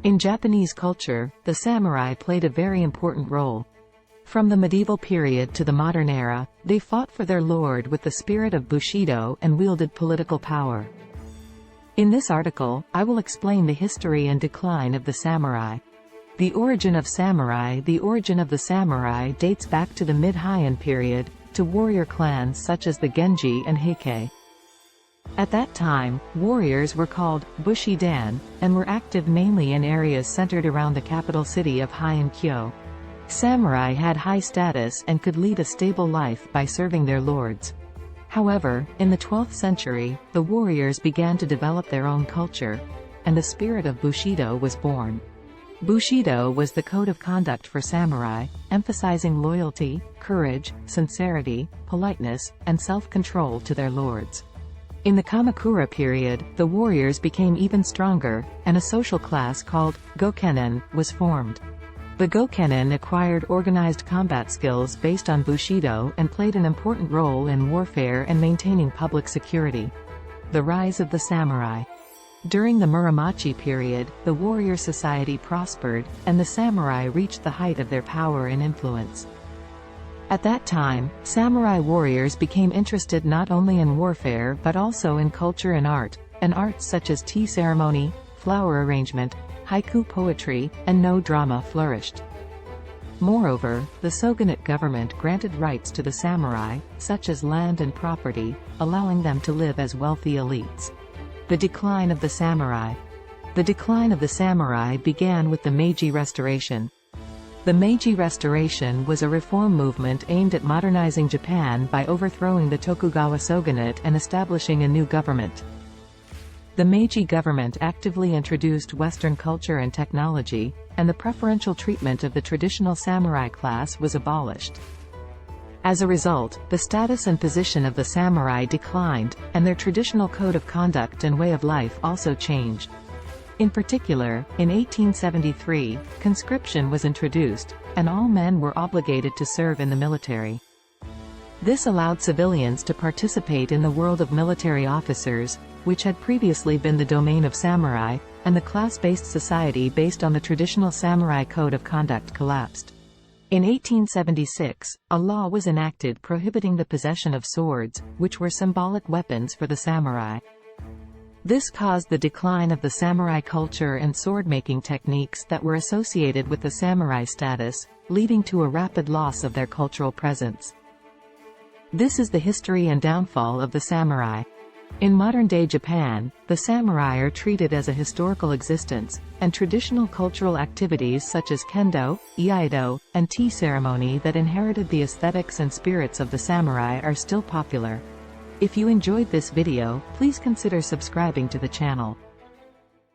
In Japanese culture, the samurai played a very important role. From the medieval period to the modern era, they fought for their lord with the spirit of Bushido and wielded political power. In this article, I will explain the history and decline of the samurai. The origin of samurai. The origin of the samurai dates back to the mid-Heian period, to warrior clans such as the Genji and Heike. At that time, warriors were called Bushidan, and were active mainly in areas centered around the capital city of Heian-kyo. Samurai had high status and could lead a stable life by serving their lords. However, in the 12th century, the warriors began to develop their own culture, and the spirit of Bushido was born. Bushido was the code of conduct for samurai, emphasizing loyalty, courage, sincerity, politeness, and self-control to their lords. In the Kamakura period, the warriors became even stronger, and a social class called Gokenin was formed. The Gokenin acquired organized combat skills based on Bushido and played an important role in warfare and maintaining public security. The rise of the samurai. During the Muromachi period, the warrior society prospered, and the samurai reached the height of their power and influence. At that time, samurai warriors became interested not only in warfare but also in culture and arts such as tea ceremony, flower arrangement, haiku poetry, and no drama flourished. Moreover, the shogunate government granted rights to the samurai, such as land and property, allowing them to live as wealthy elites. The decline of the samurai. The decline of the samurai began with the Meiji Restoration. The Meiji Restoration was a reform movement aimed at modernizing Japan by overthrowing the Tokugawa shogunate and establishing a new government. The Meiji government actively introduced Western culture and technology, and the preferential treatment of the traditional samurai class was abolished. As a result, the status and position of the samurai declined, and their traditional code of conduct and way of life also changed. In particular, in 1873, conscription was introduced, and all men were obligated to serve in the military. This allowed civilians to participate in the world of military officers, which had previously been the domain of samurai, and the class-based society based on the traditional samurai code of conduct collapsed. In 1876, a law was enacted prohibiting the possession of swords, which were symbolic weapons for the samurai. This caused the decline of the samurai culture and sword-making techniques that were associated with the samurai status, leading to a rapid loss of their cultural presence. This is the history and downfall of the samurai. In modern-day Japan, the samurai are treated as a historical existence, and traditional cultural activities such as kendo, iaido, and tea ceremony that inherited the aesthetics and spirits of the samurai are still popular. If you enjoyed this video, please consider subscribing to the channel.